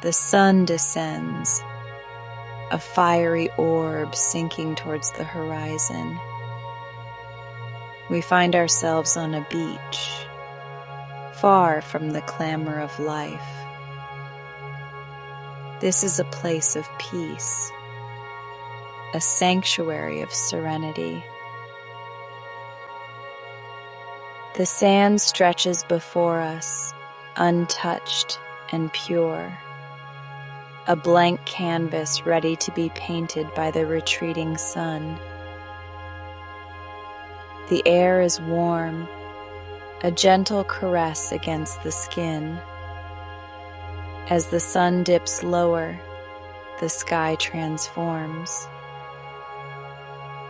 The sun descends, a fiery orb sinking towards the horizon. We find ourselves on a beach, far from the clamor of life. This is a place of peace, a sanctuary of serenity. The sand stretches before us, untouched and pure, a blank canvas ready to be painted by the retreating sun. The air is warm, a gentle caress against the skin. As the sun dips lower, the sky transforms.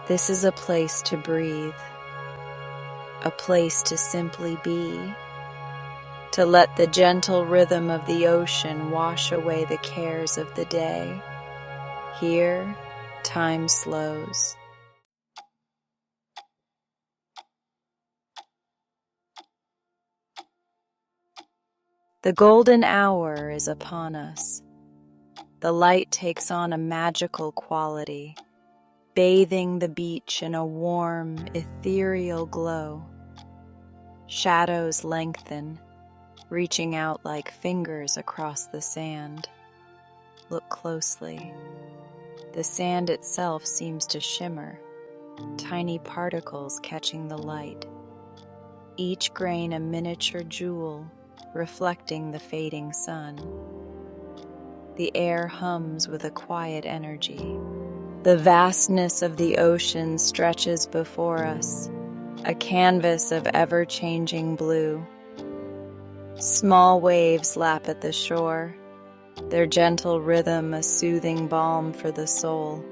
This is a place to breathe, a place to simply be, to let the gentle rhythm of the ocean wash away the cares of the day. Here, time slows. The golden hour is upon us. The light takes on a magical quality, bathing the beach in a warm, ethereal glow. Shadows lengthen, reaching out like fingers across the sand. Look closely. The sand itself seems to shimmer, tiny particles catching the light, each grain a miniature jewel reflecting the fading sun. The air hums with a quiet energy. The vastness of the ocean stretches before us, a canvas of ever-changing blue. Small waves lap at the shore, their gentle rhythm a soothing balm for the soul.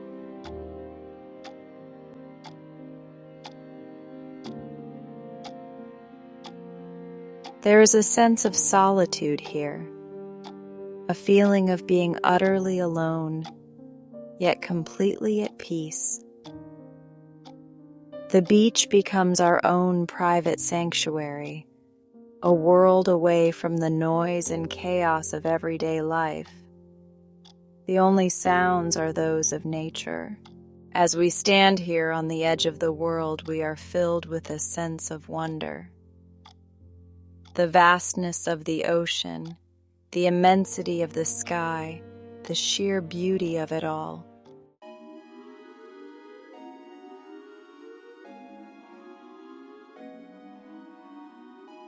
There is a sense of solitude here, a feeling of being utterly alone, yet completely at peace. The beach becomes our own private sanctuary, a world away from the noise and chaos of everyday life. The only sounds are those of nature. As we stand here on the edge of the world, we are filled with a sense of wonder. The vastness of the ocean, the immensity of the sky, the sheer beauty of it all.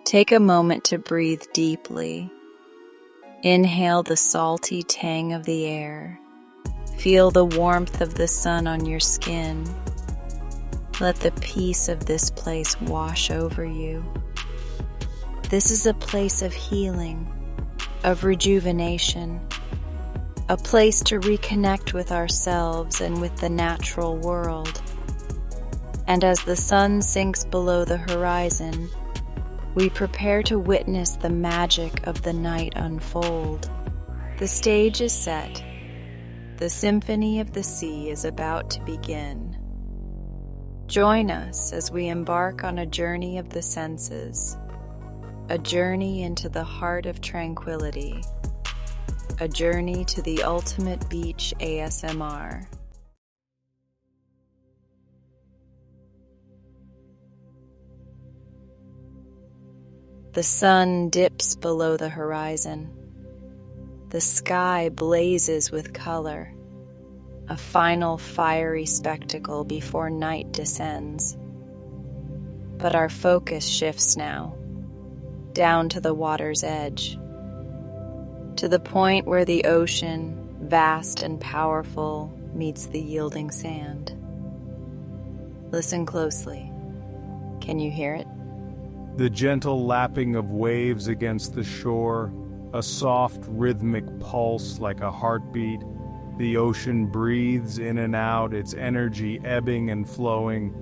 Take a moment to breathe deeply. Inhale the salty tang of the air. Feel the warmth of the sun on your skin. Let the peace of this place wash over you. This is a place of healing, of rejuvenation, a place to reconnect with ourselves and with the natural world. And as the sun sinks below the horizon, we prepare to witness the magic of the night unfold. The stage is set. The symphony of the sea is about to begin. Join us as we embark on a journey of the senses, a journey into the heart of tranquility, a journey to the ultimate beach ASMR. The sun dips below the horizon. The sky blazes with color, a final fiery spectacle before night descends. But our focus shifts now, down to the water's edge, to the point where the ocean, vast and powerful, meets the yielding sand. Listen closely. Can you hear it? The gentle lapping of waves against the shore, a soft rhythmic pulse like a heartbeat. The ocean breathes in and out, its energy ebbing and flowing.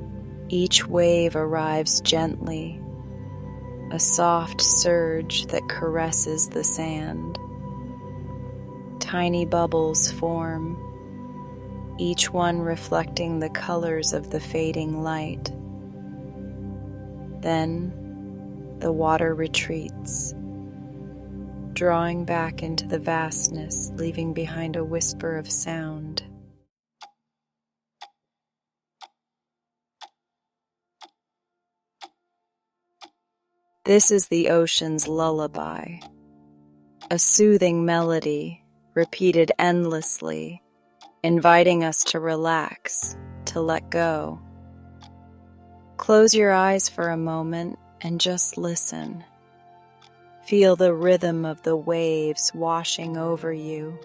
Each wave arrives gently, a soft surge that caresses the sand. Tiny bubbles form, each one reflecting the colors of the fading light. Then the water retreats, drawing back into the vastness, leaving behind a whisper of sound. This is the ocean's lullaby, a soothing melody repeated endlessly, inviting us to relax, to let go. Close your eyes for a moment and just listen. Feel the rhythm of the waves washing over you,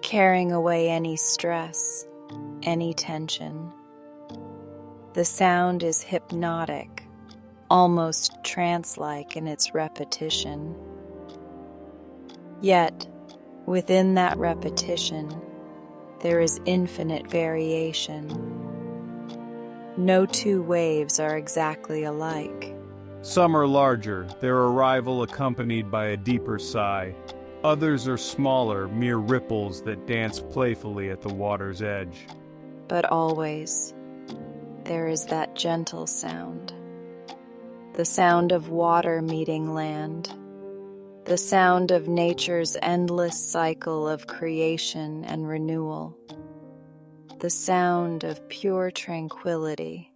carrying away any stress, any tension. The sound is hypnotic, almost trance-like in its repetition. Yet, within that repetition, there is infinite variation. No two waves are exactly alike. Some are larger, their arrival accompanied by a deeper sigh. Others are smaller, mere ripples that dance playfully at the water's edge. But always, there is that gentle sound. The sound of water meeting land. The sound of nature's endless cycle of creation and renewal. The sound of pure tranquility.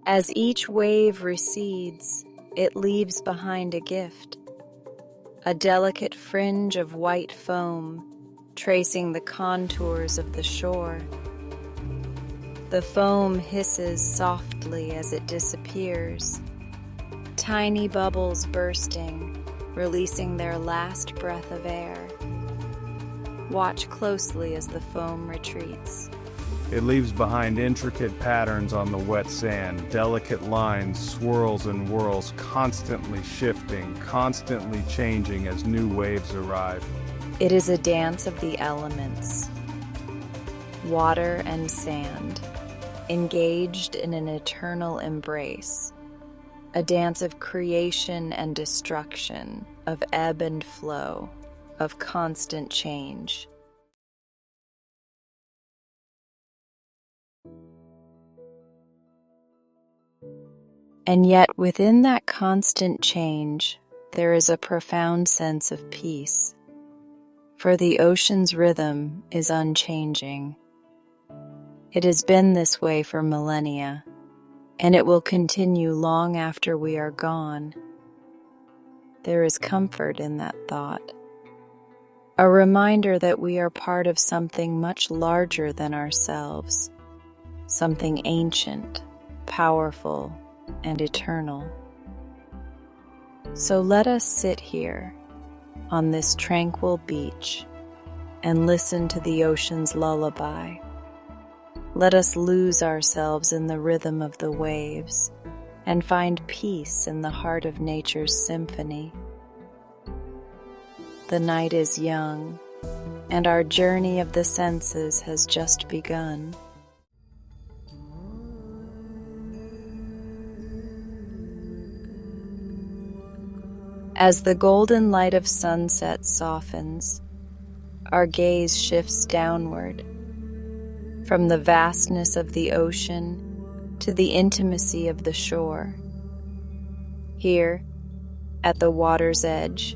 As each wave recedes, it leaves behind a gift, a delicate fringe of white foam tracing the contours of the shore. The foam hisses softly as it disappears, tiny bubbles bursting, releasing their last breath of air. Watch closely as the foam retreats. It leaves behind intricate patterns on the wet sand, delicate lines, swirls and whirls, constantly shifting, constantly changing as new waves arrive. It is a dance of the elements, water and sand, engaged in an eternal embrace, a dance of creation and destruction, of ebb and flow, of constant change. And yet within that constant change, there is a profound sense of peace. For the ocean's rhythm is unchanging. It has been this way for millennia, and it will continue long after we are gone. There is comfort in that thought, a reminder that we are part of something much larger than ourselves, something ancient, powerful, and eternal. So let us sit here on this tranquil beach and listen to the ocean's lullaby. Let us lose ourselves in the rhythm of the waves and find peace in the heart of nature's symphony. The night is young, and our journey of the senses has just begun. As the golden light of sunset softens, our gaze shifts downward, from the vastness of the ocean to the intimacy of the shore. Here, at the water's edge,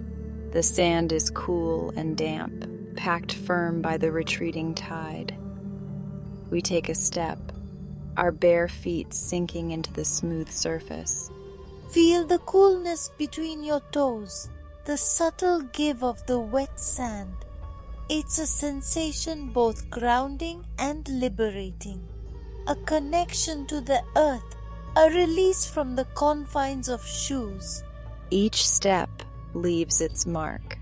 the sand is cool and damp, packed firm by the retreating tide. We take a step, our bare feet sinking into the smooth surface. Feel the coolness between your toes, the subtle give of the wet sand. It's a sensation both grounding and liberating, a connection to the earth, a release from the confines of shoes. Each step leaves its mark,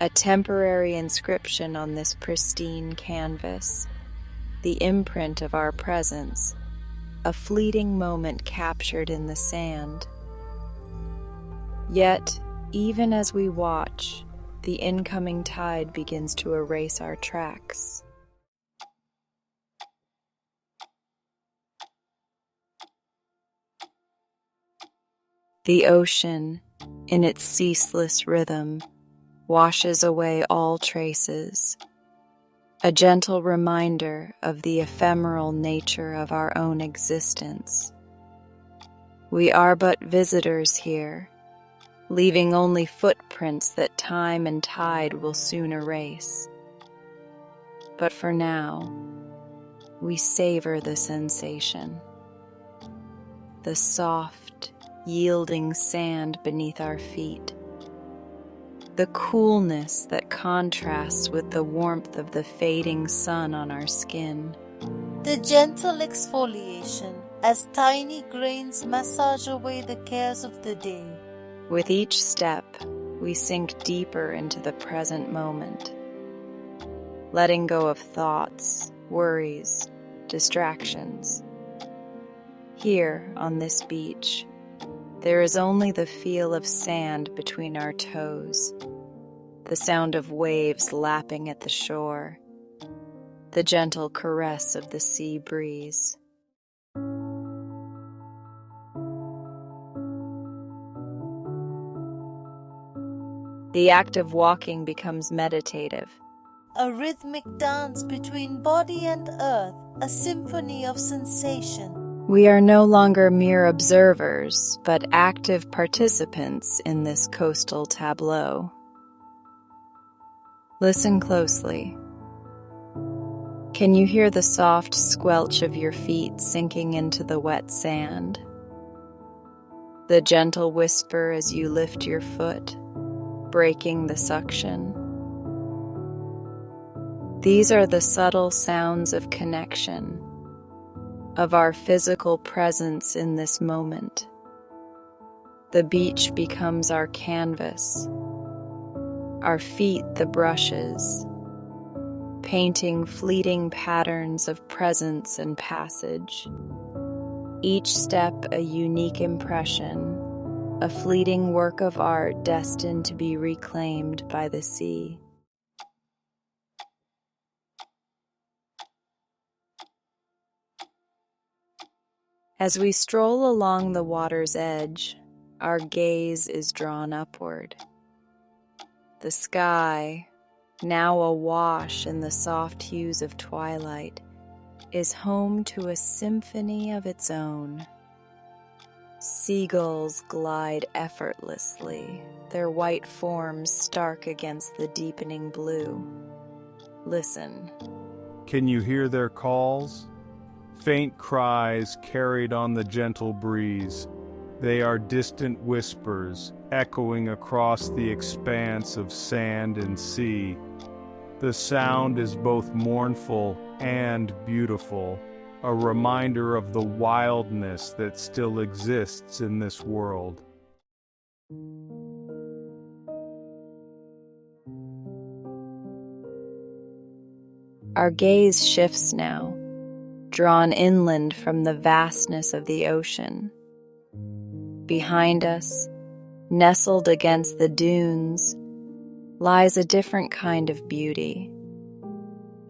a temporary inscription on this pristine canvas, the imprint of our presence, a fleeting moment captured in the sand. Yet, even as we watch, the incoming tide begins to erase our tracks. The ocean, in its ceaseless rhythm, washes away all traces, a gentle reminder of the ephemeral nature of our own existence. We are but visitors here, leaving only footprints that time and tide will soon erase. But for now, we savor the sensation. The soft, yielding sand beneath our feet. The coolness that contrasts with the warmth of the fading sun on our skin. The gentle exfoliation as tiny grains massage away the cares of the day. With each step, we sink deeper into the present moment, letting go of thoughts, worries, distractions. Here, on this beach, there is only the feel of sand between our toes, the sound of waves lapping at the shore, the gentle caress of the sea breeze. The act of walking becomes meditative. A rhythmic dance between body and earth, a symphony of sensation. We are no longer mere observers, but active participants in this coastal tableau. Listen closely. Can you hear the soft squelch of your feet sinking into the wet sand? The gentle whisper as you lift your foot, breaking the suction. These are the subtle sounds of connection, of our physical presence in this moment. The beach becomes our canvas, our feet the brushes, painting fleeting patterns of presence and passage. Each step a unique impression, a fleeting work of art destined to be reclaimed by the sea. As we stroll along the water's edge, our gaze is drawn upward. The sky, now awash in the soft hues of twilight, is home to a symphony of its own. Seagulls glide effortlessly, their white forms stark against the deepening blue. Listen. Can you hear their calls? Faint cries carried on the gentle breeze. They are distant whispers, echoing across the expanse of sand and sea. The sound is both mournful and beautiful, a reminder of the wildness that still exists in this world. Our gaze shifts now, drawn inland from the vastness of the ocean. Behind us, nestled against the dunes, lies a different kind of beauty.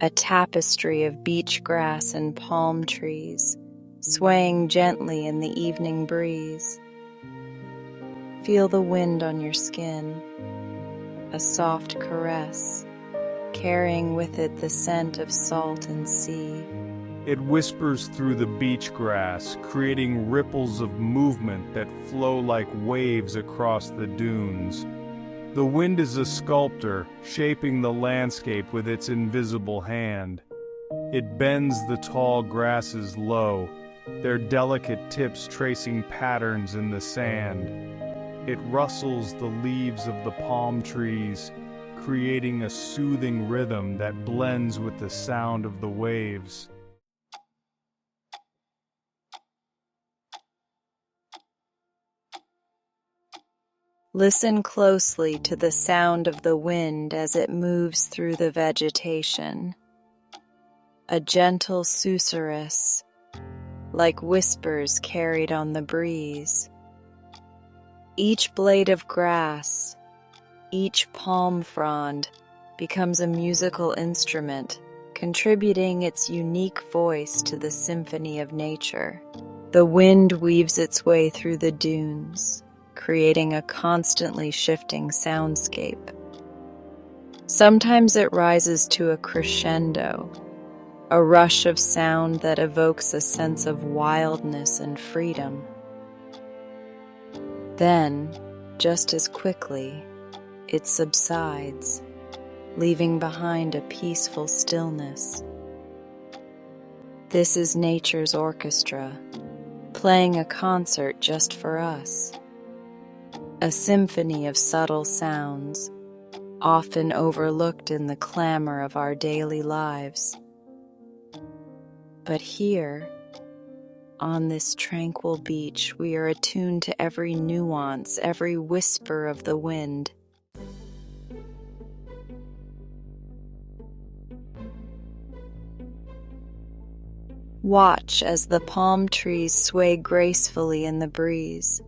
A tapestry of beach grass and palm trees, swaying gently in the evening breeze. Feel the wind on your skin, a soft caress, carrying with it the scent of salt and sea. It whispers through the beach grass, creating ripples of movement that flow like waves across the dunes. The wind is a sculptor, shaping the landscape with its invisible hand. It bends the tall grasses low, their delicate tips tracing patterns in the sand. It rustles the leaves of the palm trees, creating a soothing rhythm that blends with the sound of the waves. Listen closely to the sound of the wind as it moves through the vegetation. A gentle susurrus, like whispers carried on the breeze. Each blade of grass, each palm frond becomes a musical instrument, contributing its unique voice to the symphony of nature. The wind weaves its way through the dunes, creating a constantly shifting soundscape. Sometimes it rises to a crescendo, a rush of sound that evokes a sense of wildness and freedom. Then, just as quickly, it subsides, leaving behind a peaceful stillness. This is nature's orchestra, playing a concert just for us. A symphony of subtle sounds, often overlooked in the clamor of our daily lives. But here, on this tranquil beach, we are attuned to every nuance, every whisper of the wind. Watch as the palm trees sway gracefully in the breeze,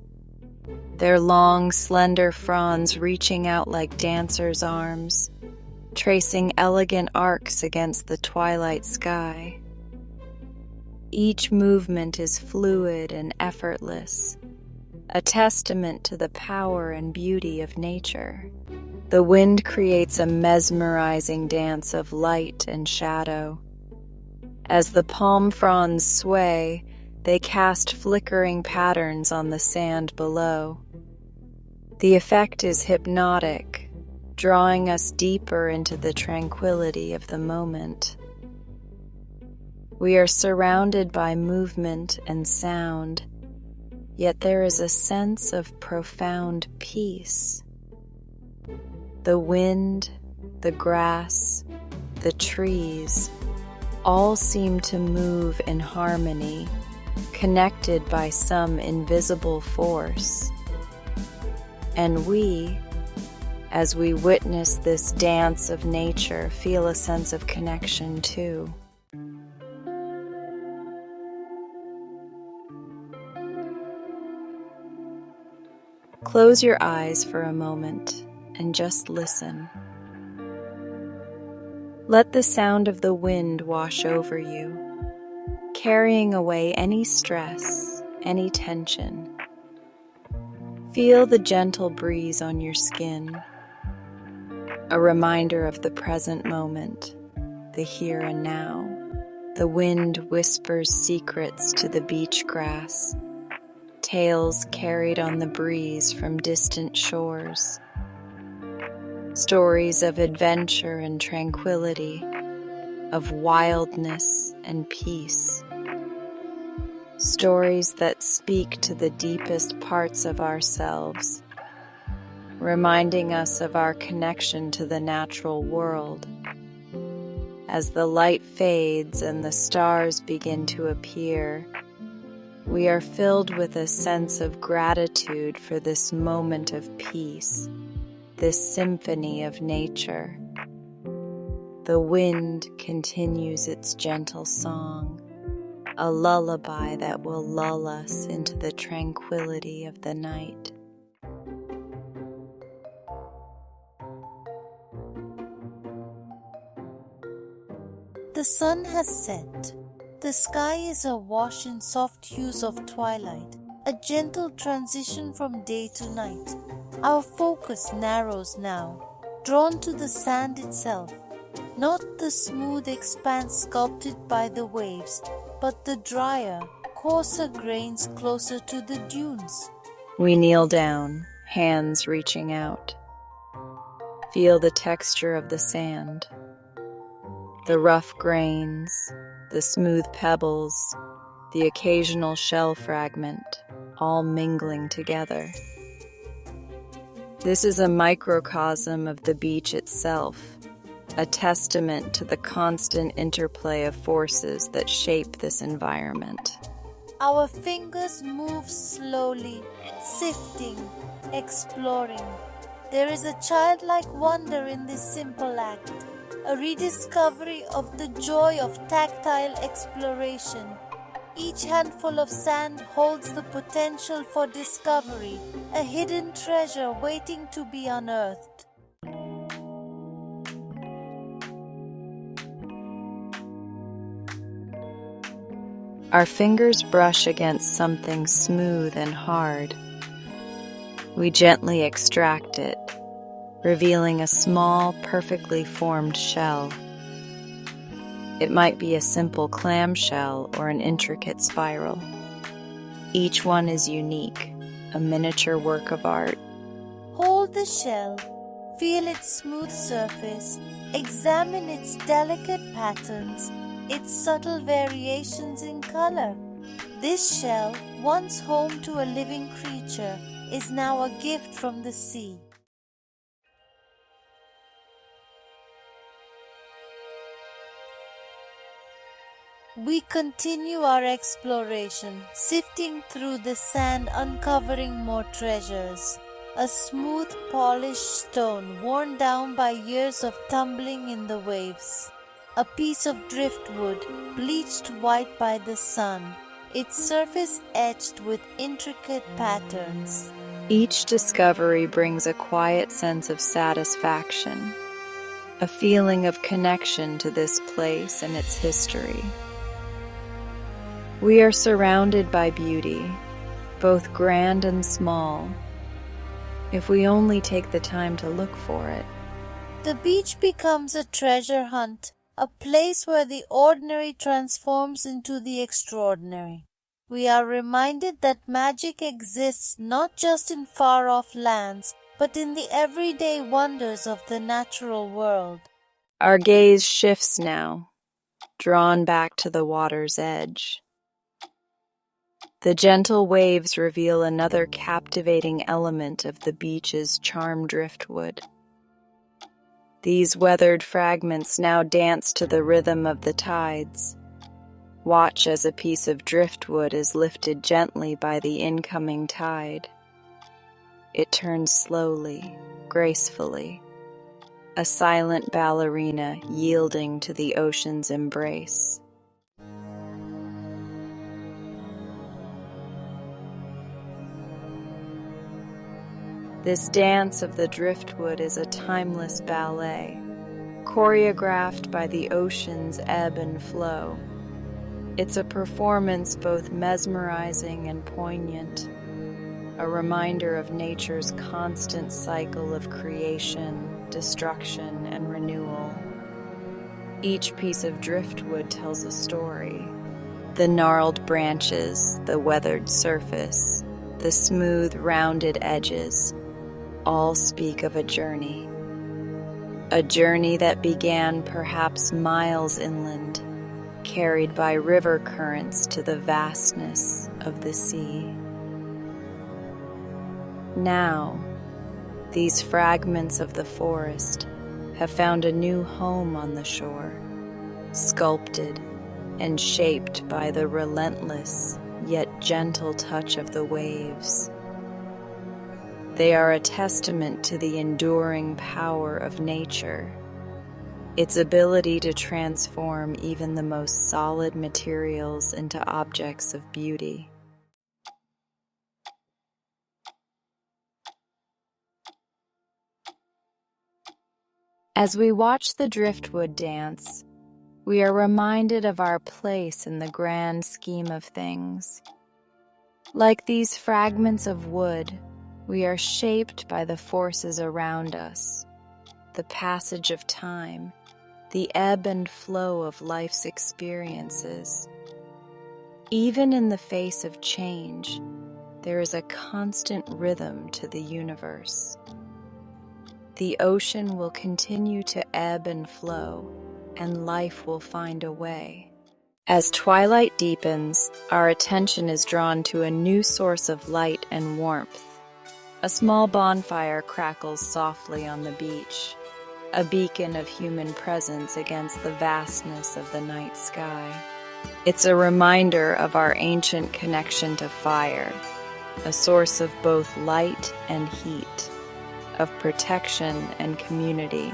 their long, slender fronds reaching out like dancers' arms, tracing elegant arcs against the twilight sky. Each movement is fluid and effortless, a testament to the power and beauty of nature. The wind creates a mesmerizing dance of light and shadow. As the palm fronds sway, they cast flickering patterns on the sand below. The effect is hypnotic, drawing us deeper into the tranquility of the moment. We are surrounded by movement and sound, yet there is a sense of profound peace. The wind, the grass, the trees, all seem to move in harmony, connected by some invisible force. And we, as we witness this dance of nature, feel a sense of connection too. Close your eyes for a moment and just listen. Let the sound of the wind wash over you, carrying away any stress, any tension. Feel the gentle breeze on your skin, a reminder of the present moment, the here and now. The wind whispers secrets to the beach grass, tales carried on the breeze from distant shores. Stories of adventure and tranquility, of wildness and peace. Stories that speak to the deepest parts of ourselves, reminding us of our connection to the natural world. As the light fades and the stars begin to appear, we are filled with a sense of gratitude for this moment of peace, this symphony of nature. The wind continues its gentle song, a lullaby that will lull us into the tranquility of the night. The sun has set. The sky is awash in soft hues of twilight, a gentle transition from day to night. Our focus narrows now, drawn to the sand itself, not the smooth expanse sculpted by the waves, but the drier, coarser grains closer to the dunes. We kneel down, hands reaching out. Feel the texture of the sand, the rough grains, the smooth pebbles, the occasional shell fragment, all mingling together. This is a microcosm of the beach itself, a testament to the constant interplay of forces that shape this environment. Our fingers move slowly, sifting, exploring. There is a childlike wonder in this simple act, a rediscovery of the joy of tactile exploration. Each handful of sand holds the potential for discovery, a hidden treasure waiting to be unearthed. Our fingers brush against something smooth and hard. We gently extract it, revealing a small, perfectly formed shell. It might be a simple clamshell or an intricate spiral. Each one is unique, a miniature work of art. Hold the shell, feel its smooth surface, examine its delicate patterns, its subtle variations in color. This shell, once home to a living creature, is now a gift from the sea. We continue our exploration, sifting through the sand, uncovering more treasures. A smooth, polished stone worn down by years of tumbling in the waves. A piece of driftwood, bleached white by the sun, its surface etched with intricate patterns. Each discovery brings a quiet sense of satisfaction, a feeling of connection to this place and its history. We are surrounded by beauty, both grand and small, if we only take the time to look for it. The beach becomes a treasure hunt, a place where the ordinary transforms into the extraordinary. We are reminded that magic exists not just in far-off lands, but in the everyday wonders of the natural world. Our gaze shifts now, drawn back to the water's edge. The gentle waves reveal another captivating element of the beach's charmed driftwood. These weathered fragments now dance to the rhythm of the tides. Watch as a piece of driftwood is lifted gently by the incoming tide. It turns slowly, gracefully, a silent ballerina yielding to the ocean's embrace. This dance of the driftwood is a timeless ballet, choreographed by the ocean's ebb and flow. It's a performance both mesmerizing and poignant, a reminder of nature's constant cycle of creation, destruction, and renewal. Each piece of driftwood tells a story. The gnarled branches, the weathered surface, the smooth, rounded edges, all speak of a journey that began perhaps miles inland, carried by river currents to the vastness of the sea. Now, these fragments of the forest have found a new home on the shore, sculpted and shaped by the relentless yet gentle touch of the waves. They are a testament to the enduring power of nature, its ability to transform even the most solid materials into objects of beauty. As we watch the driftwood dance, we are reminded of our place in the grand scheme of things. Like these fragments of wood, we are shaped by the forces around us, the passage of time, the ebb and flow of life's experiences. Even in the face of change, there is a constant rhythm to the universe. The ocean will continue to ebb and flow, and life will find a way. As twilight deepens, our attention is drawn to a new source of light and warmth. A small bonfire crackles softly on the beach, a beacon of human presence against the vastness of the night sky. It's a reminder of our ancient connection to fire, a source of both light and heat, of protection and community.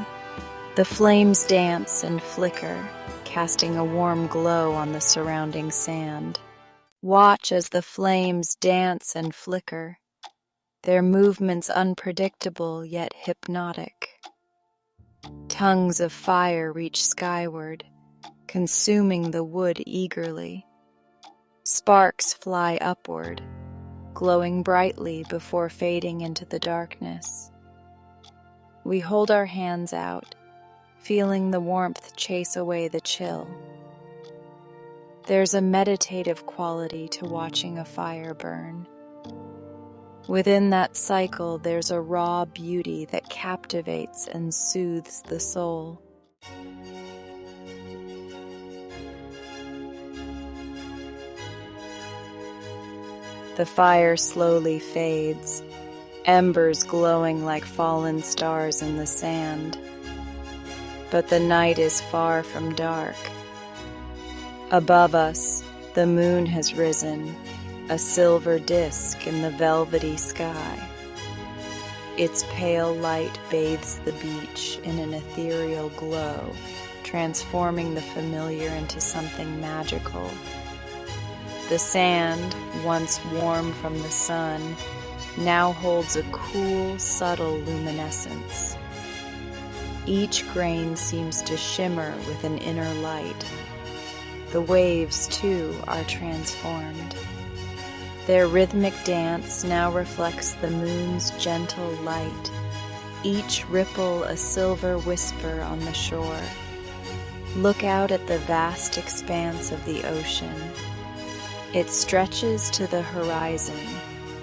The flames dance and flicker, casting a warm glow on the surrounding sand. Watch as the flames dance and flicker, their movements unpredictable yet hypnotic. Tongues of fire reach skyward, consuming the wood eagerly. Sparks fly upward, glowing brightly before fading into the darkness. We hold our hands out, feeling the warmth chase away the chill. There's a meditative quality to watching a fire burn. Within that cycle, there's a raw beauty that captivates and soothes the soul. The fire slowly fades, embers glowing like fallen stars in the sand. But the night is far from dark. Above us, the moon has risen, a silver disk in the velvety sky. Its pale light bathes the beach in an ethereal glow, transforming the familiar into something magical. The sand, once warm from the sun, now holds a cool, subtle luminescence. Each grain seems to shimmer with an inner light. The waves, too, are transformed. Their rhythmic dance now reflects the moon's gentle light, each ripple a silver whisper on the shore. Look out at the vast expanse of the ocean. It stretches to the horizon,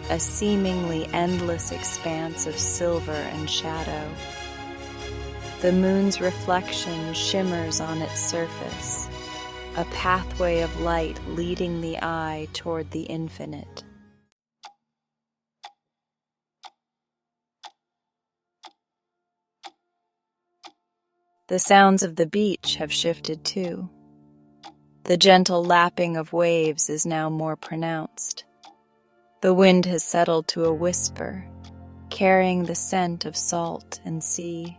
a seemingly endless expanse of silver and shadow. The moon's reflection shimmers on its surface, a pathway of light leading the eye toward the infinite. The sounds of the beach have shifted too. The gentle lapping of waves is now more pronounced. The wind has settled to a whisper, carrying the scent of salt and sea.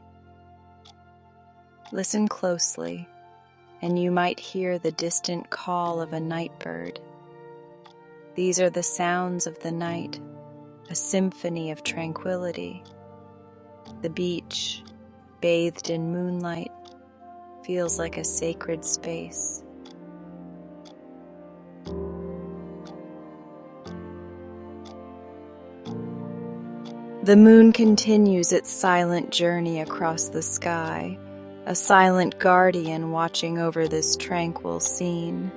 Listen closely, and you might hear the distant call of a night bird. These are the sounds of the night, a symphony of tranquility. The beach, bathed in moonlight, feels like a sacred space. The moon continues its silent journey across the sky, a silent guardian watching over this tranquil scene.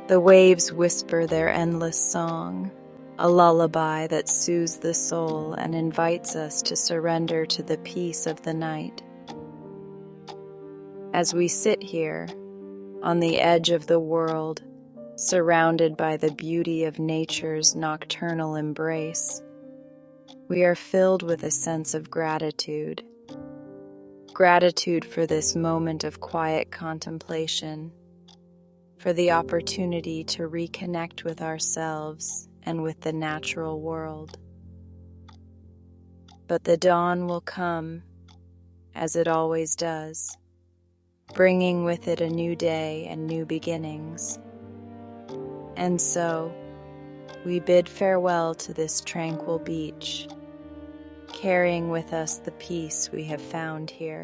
The waves whisper their endless song, a lullaby that soothes the soul and invites us to surrender to the peace of the night. As we sit here, on the edge of the world, surrounded by the beauty of nature's nocturnal embrace, we are filled with a sense of gratitude. Gratitude for this moment of quiet contemplation, for the opportunity to reconnect with ourselves and with the natural world. But the dawn will come, as it always does, bringing with it a new day and new beginnings. And so, we bid farewell to this tranquil beach, carrying with us the peace we have found here.